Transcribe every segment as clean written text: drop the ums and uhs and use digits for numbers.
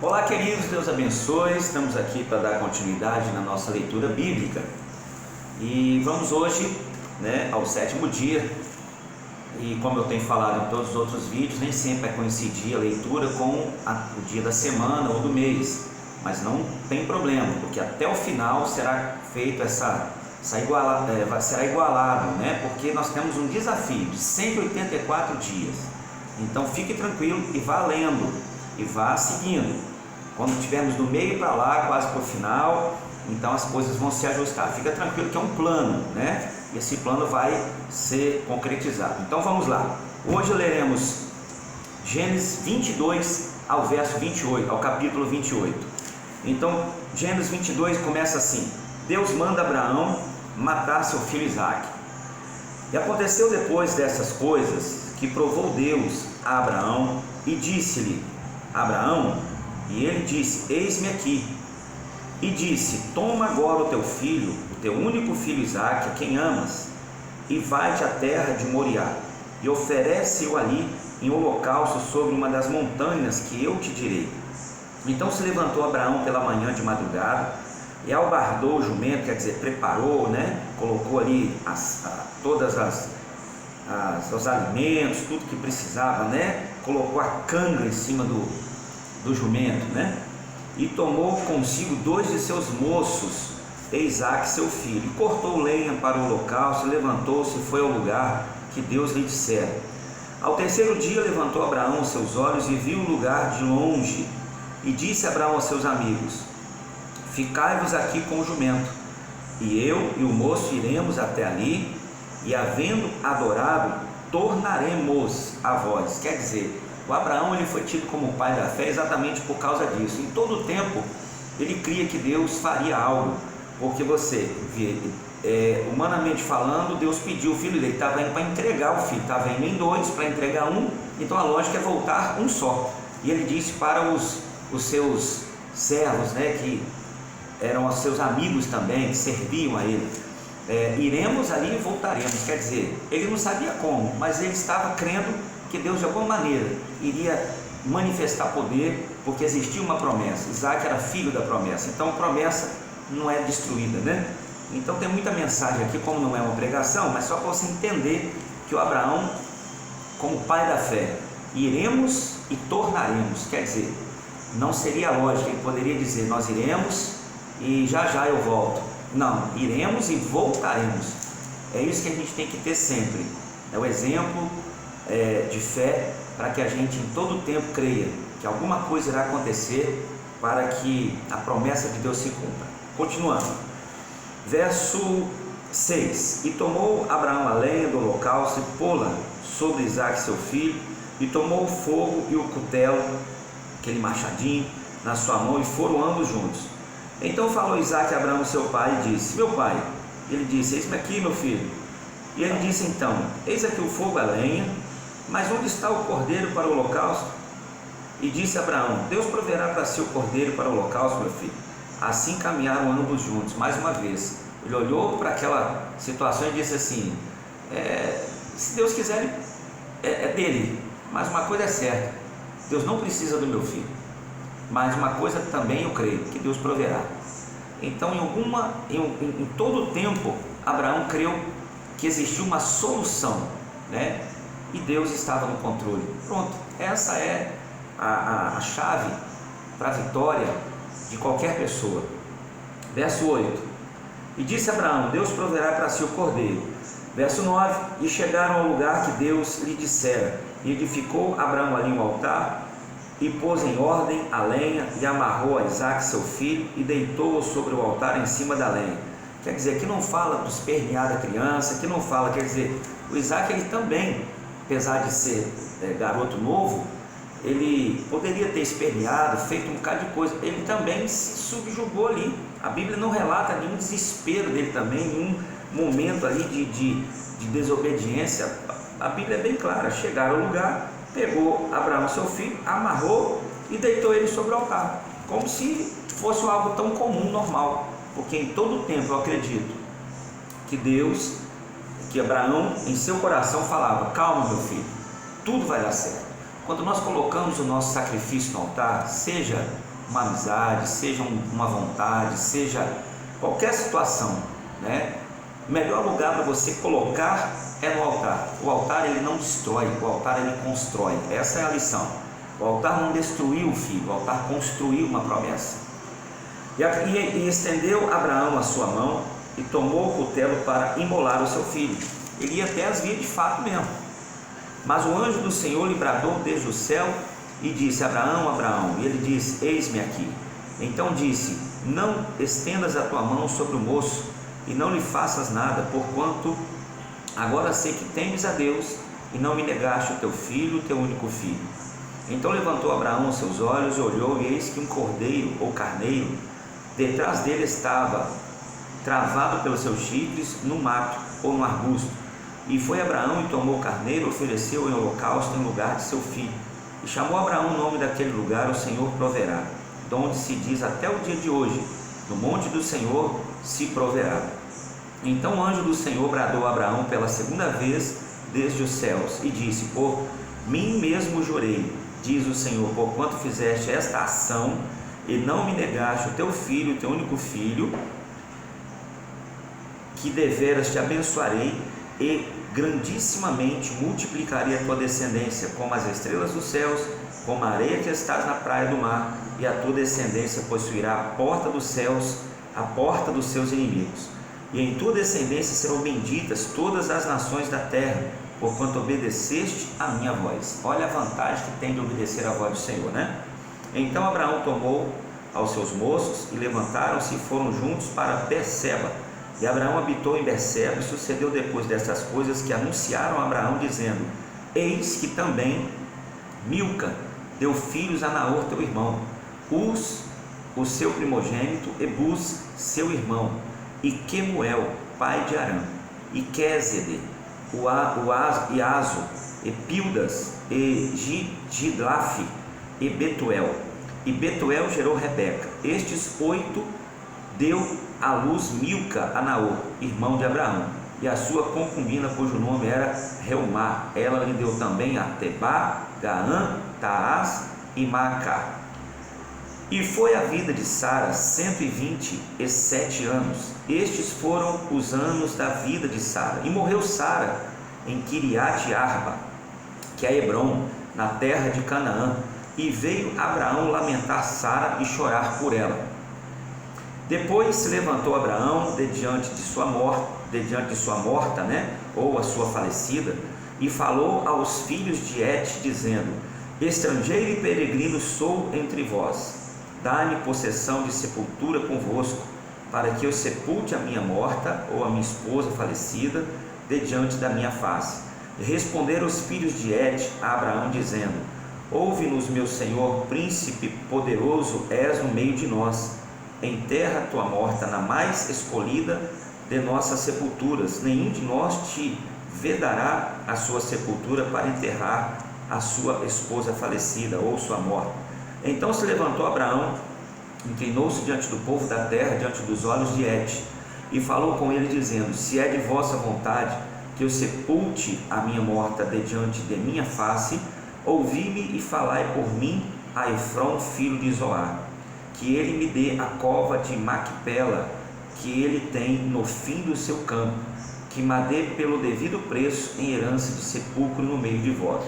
Olá, queridos, Deus abençoe. Estamos aqui para dar continuidade na nossa leitura bíblica e vamos hoje, ao sétimo dia. E como eu tenho falado em todos os outros vídeos, nem sempre vai coincidir a leitura com o dia da semana ou do mês, mas não tem problema, porque até o final será feito será igualado, porque nós temos um desafio de 184 dias. Então fique tranquilo e vá lendo e vá seguindo. Quando estivermos do meio para lá, quase para o final, então as coisas vão se ajustar. Fica tranquilo que é um plano, E esse plano vai ser concretizado. Então vamos lá. Hoje leremos Gênesis 22 ao verso 28, ao capítulo 28. Então Gênesis 22 começa assim: Deus manda Abraão matar seu filho Isaque. E aconteceu depois dessas coisas que provou Deus a Abraão e disse-lhe: Abraão, e ele disse: eis-me aqui. E disse: toma agora o teu filho, o teu único filho Isaque, a quem amas, e vai-te à terra de Moriá, e oferece-o ali em holocausto sobre uma das montanhas que eu te direi. Então se levantou Abraão pela manhã de madrugada, e albardou o jumento, quer dizer, preparou, colocou ali todas os alimentos, tudo que precisava, colocou a canga em cima do jumento, e tomou consigo 2 de seus moços, Isaque seu filho, e cortou lenha para o holocausto, levantou-se e foi ao lugar que Deus lhe dissera. Ao terceiro dia levantou Abraão os seus olhos e viu o lugar de longe, e disse Abraão aos seus amigos: ficai-vos aqui com o jumento, e eu e o moço iremos até ali, e havendo adorado, tornaremos a vós. Quer dizer, o Abraão ele foi tido como o pai da fé exatamente por causa disso. Em todo o tempo ele cria que Deus faria algo, porque você vê, humanamente falando, Deus pediu o filho dele, estava indo para entregar o filho, estava indo em 2 para entregar um, então a lógica é voltar um só. E ele disse para os seus servos, que eram os seus amigos também, que serviam a ele: iremos ali e voltaremos. Quer dizer, ele não sabia como, mas ele estava crendo que Deus de alguma maneira iria manifestar poder, porque existia uma promessa. Isaque era filho da promessa, então a promessa não é destruída, Então tem muita mensagem aqui, como não é uma pregação, mas só para você entender que o Abraão, como pai da fé, iremos e tornaremos, quer dizer, não seria lógico, ele poderia dizer: nós iremos e já já eu volto. Não, iremos e voltaremos. É isso que a gente tem que ter sempre, é o exemplo de fé, para que a gente em todo o tempo creia que alguma coisa irá acontecer para que a promessa de Deus se cumpra. Continuando, verso 6: e tomou Abraão a lenha do holocausto e pô-la sobre Isaque seu filho, e tomou o fogo e o cutelo, aquele machadinho, na sua mão, e foram ambos juntos. Então falou Isaque a Abraão seu pai e disse: meu pai. Ele disse: eis-me aqui, meu filho. E ele disse então: eis aqui o fogo, a lenha, mas onde está o cordeiro para o holocausto? E disse Abraão: Deus proverá para si o cordeiro para o holocausto, meu filho. Assim caminharam ambos juntos. Mais uma vez, ele olhou para aquela situação e disse assim: se Deus quiser, é dele, mas uma coisa é certa, Deus não precisa do meu filho, mas uma coisa também eu creio, que Deus proverá. Então em todo o tempo Abraão creu que existia uma solução, e Deus estava no controle. Pronto, essa é a chave para a vitória de qualquer pessoa. Verso 8: e disse Abraão: Deus proverá para si o cordeiro. Verso 9: e chegaram ao lugar que Deus lhe dissera, e edificou Abraão ali um altar, e pôs em ordem a lenha, e amarrou a Isaque seu filho, e deitou-o sobre o altar em cima da lenha. Quer dizer, que não fala do espernear da criança, que não fala, quer dizer, o Isaque ele também, apesar de ser garoto novo, ele poderia ter esperneado, feito um bocado de coisa, ele também se subjugou ali. A Bíblia não relata nenhum desespero dele também, nenhum momento ali de desobediência. A Bíblia é bem clara: chegaram ao lugar, pegou Abraão seu filho, amarrou e deitou ele sobre o altar, como se fosse algo tão comum, normal, porque em todo o tempo eu acredito que Abraão em seu coração falava: calma, meu filho, tudo vai dar certo. Quando nós colocamos o nosso sacrifício no altar, seja uma amizade, seja uma vontade, seja qualquer situação, né? O melhor lugar para você colocar é no altar. O altar ele não destrói, o altar ele constrói. Essa é a lição. O altar não destruiu o filho, o altar construiu uma promessa. E estendeu Abraão a sua mão e tomou o cutelo para imolar o seu filho. Ele ia até as vias de fato mesmo. Mas o anjo do Senhor lhe bradou desde o céu e disse: Abraão, Abraão. E ele disse: Eis-me aqui. Então disse: Não estendas a tua mão sobre o moço e não lhe faças nada, porquanto agora sei que temes a Deus e não me negaste o teu filho, o teu único filho. Então levantou Abraão os seus olhos e olhou, e eis que um cordeiro ou carneiro detrás dele estava, travado pelos seus chifres, no mato ou no arbusto. E foi Abraão e tomou o carneiro, ofereceu em holocausto em lugar de seu filho. E chamou Abraão o nome daquele lugar: O Senhor proverá, donde se diz até o dia de hoje: no monte do Senhor se proverá. Então o anjo do Senhor bradou a Abraão pela segunda vez desde os céus e disse: Por mim mesmo jurei, diz o Senhor, porquanto fizeste esta ação e não me negaste o teu filho, o teu único filho, que deveras te abençoarei e grandissimamente multiplicarei a tua descendência como as estrelas dos céus, como a areia que estás na praia do mar, e a tua descendência possuirá a porta dos céus, a porta dos seus inimigos. E em tua descendência serão benditas todas as nações da terra, porquanto obedeceste a minha voz. Olha a vantagem que tem de obedecer a voz do Senhor, né? Então Abraão tomou aos seus moços e levantaram-se e foram juntos para Berseba. E Abraão habitou em Berseba, e sucedeu depois dessas coisas que anunciaram a Abraão, dizendo: Eis que também Milca deu filhos a Naor teu irmão, Uz, o seu primogênito, e Buz, seu irmão, e Quemuel, pai de Arã, e Quézede, e Azo, e Pildas, e Gidlaf, e Betuel. E Betuel gerou Rebeca. Estes 8 deu à luz Milca a Naor, irmão de Abraão, e a sua concubina, cujo nome era Reumá. Ela lhe deu também a Tebá, Gaã, Taás e Maacá. E foi a vida de Sara 127 anos. Estes foram os anos da vida de Sara. E morreu Sara em Kiriat Arba, que é Hebrom, na terra de Canaã. E veio Abraão lamentar Sara e chorar por ela. Depois se levantou Abraão de diante de sua morta, ou a sua falecida, e falou aos filhos de Et, dizendo: Estrangeiro e peregrino sou entre vós. Dá-me possessão de sepultura convosco, para que eu sepulte a minha morta, ou a minha esposa falecida, de diante da minha face. E responderam os filhos de Et a Abraão, dizendo: Ouve-nos, meu senhor, príncipe poderoso és no meio de nós. Enterra tua morta na mais escolhida de nossas sepulturas. Nenhum de nós te vedará a sua sepultura para enterrar a sua esposa falecida ou sua morta. Então se levantou Abraão, inclinou-se diante do povo da terra, diante dos olhos de Et, e falou com ele, dizendo: Se é de vossa vontade que eu sepulte a minha morta de diante de minha face, ouvi-me e falai por mim a Efrom, filho de Zoar, que ele me dê a cova de Macpela, que ele tem no fim do seu campo, que me dê pelo devido preço em herança de sepulcro no meio de vós.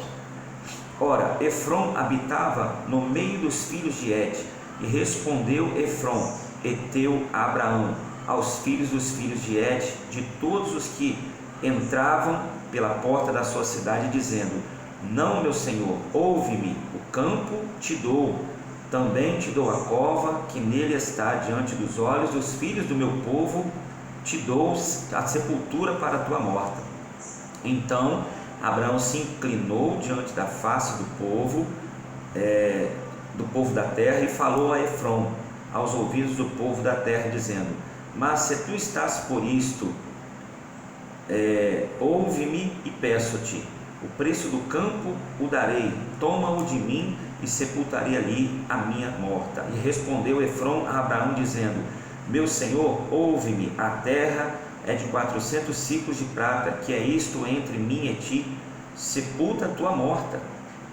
Ora, Efrom habitava no meio dos filhos de Et, e respondeu Efrom, heteu, a Abraão, aos filhos dos filhos de Et, de todos os que entravam pela porta da sua cidade, dizendo: Não, meu senhor, ouve-me, o campo te dou, também te dou a cova que nele está diante dos olhos dos filhos do meu povo, te dou a sepultura para a tua morta. Então Abraão se inclinou diante da face do povo da terra, e falou a Efrom aos ouvidos do povo da terra, dizendo: Mas se tu estás por isto, ouve-me e peço-te, o preço do campo o darei, toma-o de mim e sepultarei ali a minha morta. E respondeu Efrom a Abraão, dizendo: Meu senhor, ouve-me, a terra é de 400 ciclos de prata, que é isto entre mim e ti, sepulta a tua morta.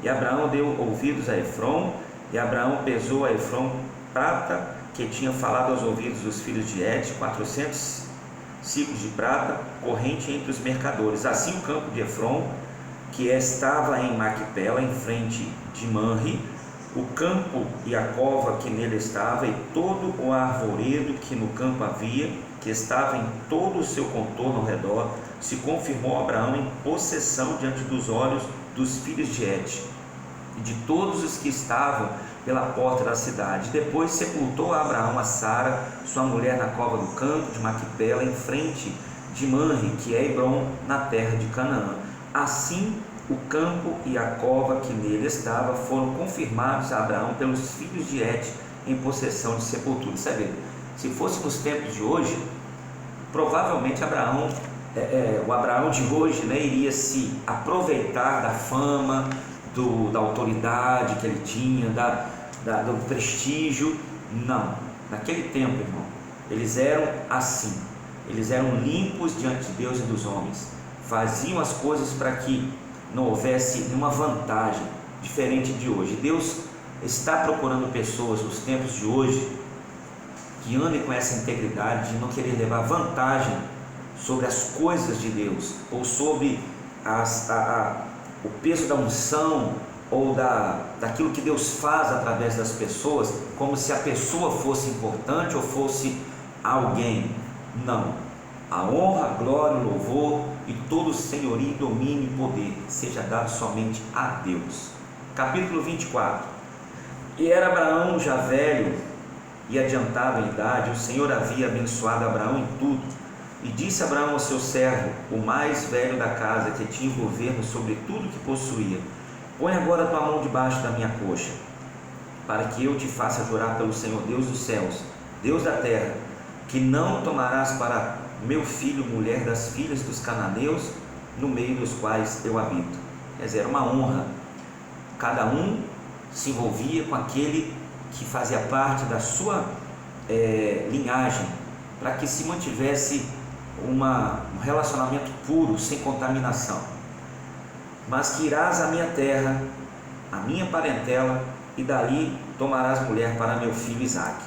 E Abraão deu ouvidos a Efrom, e Abraão pesou a Efrom prata que tinha falado aos ouvidos dos filhos de Et, 400 ciclos de prata, corrente entre os mercadores. Assim o campo de Efron, que estava em Macpela, em frente de Manre, o campo e a cova que nele estava, e todo o arvoredo que no campo havia, que estava em todo o seu contorno ao redor, se confirmou Abraão em possessão diante dos olhos dos filhos de Et e de todos os que estavam pela porta da cidade. Depois sepultou Abraão a Sara, sua mulher, na cova do campo de Macpela, em frente de Manre, que é Hebrom, na terra de Canaã. Assim o campo e a cova que nele estava foram confirmados a Abraão pelos filhos de Et em possessão de sepultura. Sabe, se fosse nos tempos de hoje, provavelmente o Abraão de hoje, né, iria se aproveitar da fama, da autoridade que ele tinha, do prestígio. Não, naquele tempo, irmão, eles eram assim, eles eram limpos diante de Deus e dos homens, faziam as coisas para que não houvesse nenhuma vantagem, diferente de hoje. Deus está procurando pessoas nos tempos de hoje que andem com essa integridade de não querer levar vantagem sobre as coisas de Deus, ou sobre o peso da unção, ou daquilo que Deus faz através das pessoas, como se a pessoa fosse importante ou fosse alguém. Não. A honra, a glória, o louvor e todo o senhorio, domínio e poder seja dado somente a Deus. Capítulo 24. E era Abraão já velho e adiantado em idade, o Senhor havia abençoado Abraão em tudo. E disse Abraão ao seu servo, o mais velho da casa, que tinha o governo sobre tudo que possuía: põe agora a tua mão debaixo da minha coxa, para que eu te faça jurar pelo Senhor Deus dos céus, Deus da terra, que não tomarás para meu filho mulher das filhas dos cananeus, no meio dos quais eu habito. Quer dizer, era uma honra. Cada um se envolvia com aquele que fazia parte da sua linhagem, para que se mantivesse um relacionamento puro, sem contaminação. Mas que irás à minha terra, à minha parentela, e dali tomarás mulher para meu filho Isaque.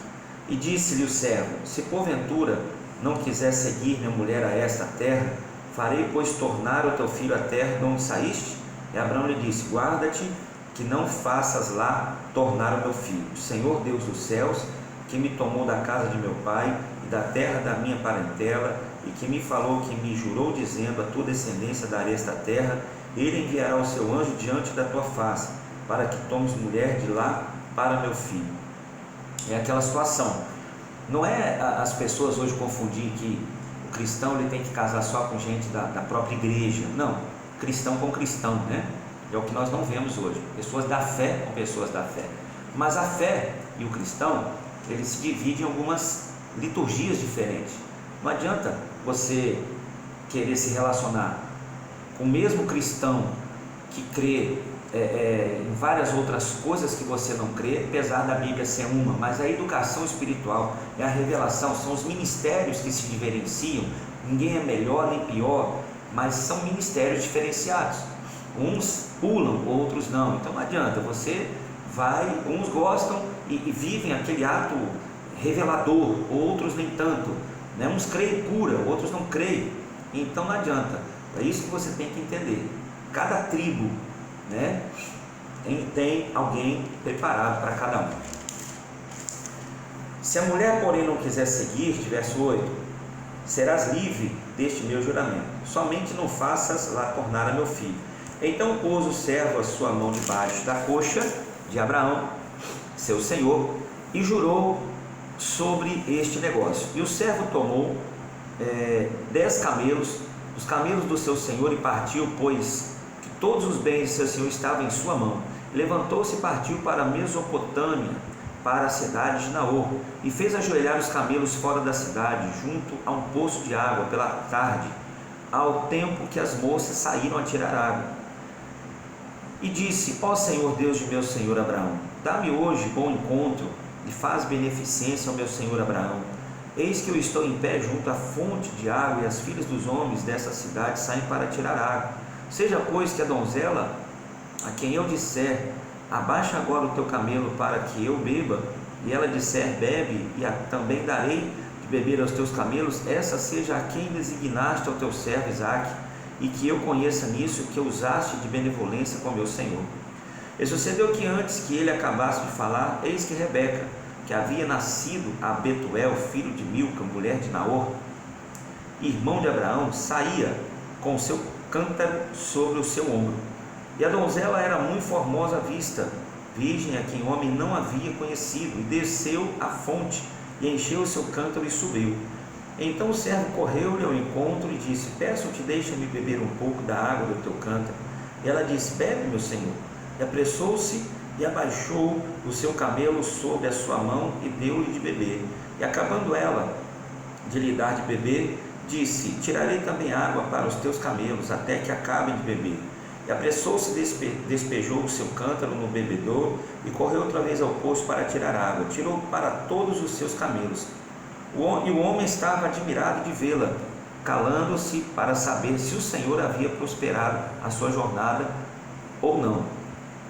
E disse-lhe o servo: se porventura não quiser seguir minha mulher a esta terra, farei pois tornar o teu filho à terra de onde saíste? E Abraão lhe disse: guarda-te que não faças lá tornar o meu filho. O Senhor Deus dos céus, que me tomou da casa de meu pai e da terra da minha parentela, e que me falou, que me jurou, dizendo: a tua descendência darei esta terra, ele enviará o seu anjo diante da tua face, para que tomes mulher de lá para meu filho. É aquela situação. Não é as pessoas hoje confundir que o cristão ele tem que casar só com gente da própria igreja. Não, cristão com cristão, né? É o que nós não vemos hoje. Pessoas da fé com pessoas da fé. Mas a fé e o cristão, eles se dividem em algumas liturgias diferentes. Não adianta você querer se relacionar com o mesmo cristão que crê em várias outras coisas que você não crê, apesar da Bíblia ser uma. Mas a educação espiritual é a revelação, são os ministérios que se diferenciam. Ninguém é melhor nem pior, mas são ministérios diferenciados. Uns pulam, outros não. Então não adianta, você vai, uns gostam e vivem aquele ato revelador, outros nem tanto, né? Uns creem cura, outros não creem. Então não adianta. É isso que você tem que entender. Cada tribo, né, tem alguém preparado para cada um. Se a mulher, porém, não quiser seguir-te, verso 8, serás livre deste meu juramento, somente não faças lá tornar a meu filho. Então pôs o servo a sua mão debaixo da coxa de Abraão, seu senhor, e jurou sobre este negócio. E o servo tomou 10 camelos, os camelos do seu senhor, e partiu, pois que todos os bens de seu senhor estavam em sua mão. Levantou-se e partiu para a Mesopotâmia, para a cidade de Naor, e fez ajoelhar os camelos fora da cidade, junto a um poço de água, pela tarde, ao tempo que as moças saíram a tirar água. E disse: ó Senhor Deus de meu senhor Abraão, dá-me hoje bom encontro e faz beneficência ao meu senhor Abraão. Eis que eu estou em pé junto à fonte de água, e as filhas dos homens dessa cidade saem para tirar água. Seja, pois, que a donzela, a quem eu disser: abaixa agora o teu camelo para que eu beba, e ela disser, bebe, e também darei de beber aos teus camelos, essa seja a quem designaste ao teu servo Isaque, e que eu conheça nisso que usaste de benevolência com meu senhor. E sucedeu que antes que ele acabasse de falar, eis que Rebeca, que havia nascido a Betuel, filho de Milca, mulher de Naor, irmão de Abraão, saía com o seu cântaro sobre o seu ombro. E a donzela era muito formosa à vista, virgem a quem homem não havia conhecido, e desceu à fonte, e encheu o seu cântaro e subiu. Então o servo correu-lhe ao encontro e disse, peço-te, deixa-me beber um pouco da água do teu cântaro. E ela disse, bebe, meu senhor. E apressou-se e abaixou o seu camelo sob a sua mão e deu-lhe de beber. E acabando ela de lhe dar de beber, disse, tirarei também água para os teus camelos, até que acabem de beber. E apressou-se e despejou o seu cântaro no bebedouro e correu outra vez ao poço para tirar água. Tirou para todos os seus camelos. E o homem estava admirado de vê-la, calando-se para saber se o Senhor havia prosperado a sua jornada ou não.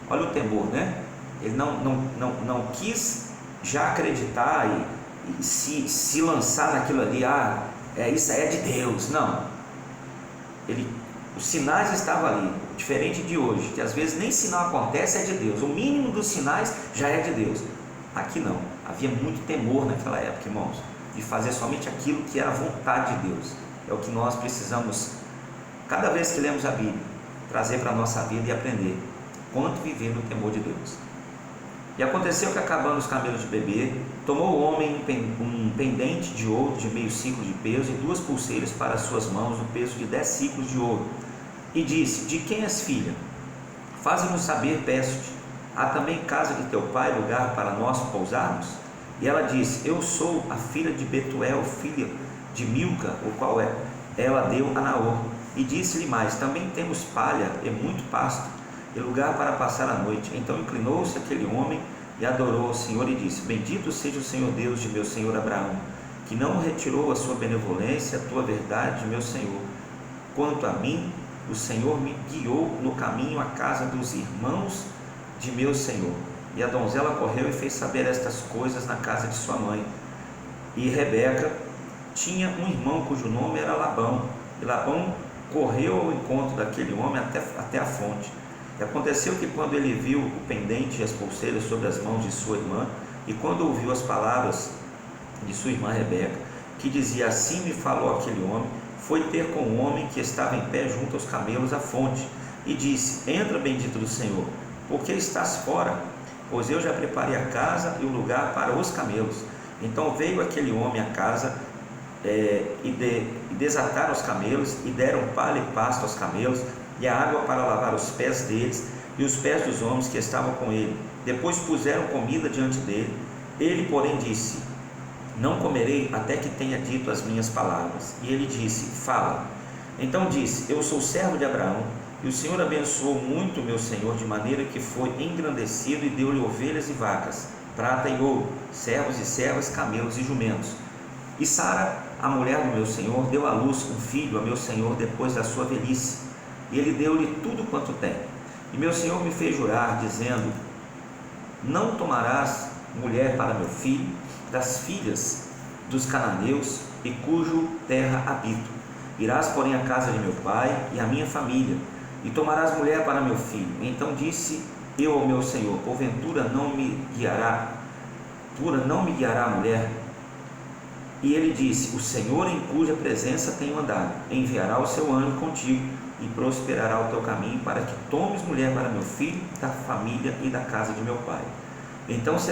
Olha o temor, né? Ele não quis já acreditar e se lançar naquilo ali, isso é de Deus. Não. Os sinais estavam ali, diferente de hoje, que às vezes nem sinal acontece, é de Deus. O mínimo dos sinais já é de Deus. Aqui não. Havia muito temor naquela época, irmãos, de fazer somente aquilo que era a vontade de Deus. É o que nós precisamos, cada vez que lemos a Bíblia, trazer para a nossa vida e aprender quanto viver no temor de Deus. E aconteceu que, acabando os camelos de beber, tomou o homem um pendente de ouro de meio ciclo de peso e 2 pulseiras para as suas mãos, no peso de 10 ciclos de ouro, e disse, de quem és filha? Faze-nos saber, peço-te, há também casa de teu pai lugar para nós pousarmos? E ela disse, eu sou a filha de Betuel, filha de Milca, o qual ela deu a Naor. E disse-lhe mais, também temos palha e muito pasto, e lugar para passar a noite. Então inclinou-se aquele homem e adorou ao Senhor e disse, bendito seja o Senhor Deus de meu senhor Abraão, que não retirou a sua benevolência, a tua verdade de meu senhor. Quanto a mim, o Senhor me guiou no caminho à casa dos irmãos de meu senhor. E a donzela correu e fez saber estas coisas na casa de sua mãe. E Rebeca tinha um irmão cujo nome era Labão, e Labão correu ao encontro daquele homem até a fonte. E aconteceu que, quando ele viu o pendente e as pulseiras sobre as mãos de sua irmã, e quando ouviu as palavras de sua irmã Rebeca, que dizia, assim me falou aquele homem, foi ter com o homem que estava em pé junto aos camelos à fonte, e disse, entra, bendito do Senhor, porque estás fora? Pois eu já preparei a casa e o lugar para os camelos. Então veio aquele homem à casa e desataram os camelos, e deram palha e pasto aos camelos, e a água para lavar os pés deles e os pés dos homens que estavam com ele. Depois puseram comida diante dele. Ele, porém, disse, não comerei até que tenha dito as minhas palavras. E ele disse, fala. Então disse, eu sou servo de Abraão, e o Senhor abençoou muito meu senhor, de maneira que foi engrandecido, e deu-lhe ovelhas e vacas, prata e ouro, servos e servas, camelos e jumentos. E Sara, a mulher do meu senhor, deu à luz um filho a meu senhor depois da sua velhice, e ele deu-lhe tudo quanto tem. E meu senhor me fez jurar, dizendo, não tomarás mulher para meu filho das filhas dos cananeus, e cujo terra habito. Irás, porém, à casa de meu pai e à minha família, e tomarás mulher para meu filho. Então disse eu ao meu senhor, porventura não me guiará a mulher? E ele disse, o Senhor em cuja presença tenho andado, enviará o seu anjo contigo, e prosperará o teu caminho, para que tomes mulher para meu filho, da família e da casa de meu pai. Então